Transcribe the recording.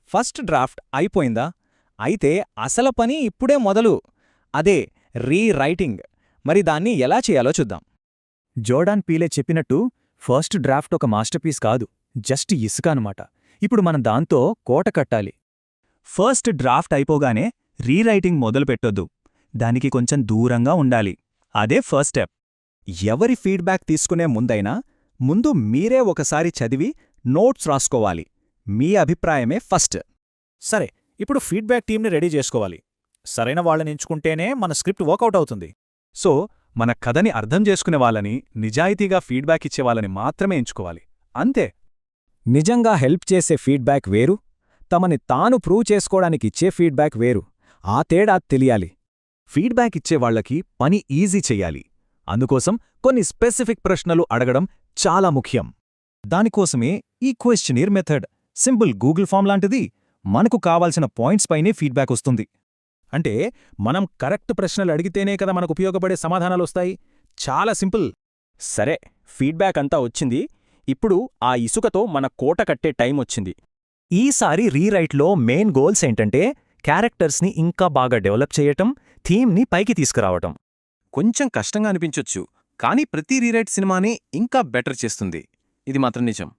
First draft అయిపోయిందా? అయితే అసలు పని ఇప్పుడే మొదలు. అదే రీరైటింగ్. మరి దాన్ని ఎలా చేయాలో చూద్దాం. జోర్డాన్ పీలే చెప్పినట్టు ఫస్ట్ డ్రాఫ్ట్ ఒక మాస్టర్పీస్ కాదు, జస్ట్ ఇసుక అనమాట. ఇప్పుడు మనం దాంతో కోట కట్టాలి. ఫస్ట్ డ్రాఫ్ట్ అయిపోగానే రీరైటింగ్ మొదలుపెట్టొద్దు. దానికి కొంచెం దూరంగా ఉండాలి. అదే ఫస్ట్ స్టెప్. ఎవరి ఫీడ్బ్యాక్ తీసుకునే ముందు మీరే ఒకసారి చదివి నోట్స్ రాసుకోవాలి. మీ అభిప్రాయమే ఫస్ట్. సరే, ఇప్పుడు ఫీడ్బ్యాక్ టీంని రెడీ చేసుకోవాలి. సరైన వాళ్ళని ఎంచుకుంటేనే మన స్క్రిప్ట్ వర్కౌట్ అవుతుంది. సో మన కథని అర్థం చేసుకునే వాళ్ళని, నిజాయితీగా ఫీడ్బ్యాక్ ఇచ్చే వాళ్ళని మాత్రమే ఎంచుకోవాలి. అంతే. నిజంగా హెల్ప్ చేసే ఫీడ్బ్యాక్ వేరు, తమని తాను ప్రూవ్ చేసుకోవడానికిచ్చే ఫీడ్బ్యాక్ వేరు. ఆ తేడా తెలియాలి. ఫీడ్బ్యాక్ ఇచ్చేవాళ్లకి పని ఈజీ చెయ్యాలి. అందుకోసం కొన్ని స్పెసిఫిక్ ప్రశ్నలు అడగడం చాలా ముఖ్యం. దానికోసమే ఈ క్వెశ్చనీర్ మెథడ్, సింపుల్ గూగుల్ ఫామ్ లాంటిది. మనకు కావాల్సిన పాయింట్స్ పైనే ఫీడ్బ్యాక్ వస్తుంది. అంటే మనం కరెక్ట్ ప్రశ్నలు అడిగితేనే కదా మనకు ఉపయోగపడే సమాధానాలొస్తాయి. చాలా సింపుల్. సరే, ఫీడ్బ్యాక్ అంతా వచ్చింది. ఇప్పుడు ఆ ఇసుకతో మన కోట కట్టే టైం వచ్చింది. ఈసారి రీరైట్లో మెయిన్ గోల్స్ ఏంటంటే క్యారెక్టర్స్ని ఇంకా బాగా డెవలప్ చేయటం, థీమ్ని పైకి తీసుకురావటం. కొంచెం కష్టంగా అనిపించొచ్చు, కానీ ప్రతి రీరైట్ సినిమాని ఇంకా బెటర్ చేస్తుంది. ఇది మాత్రం నిజం.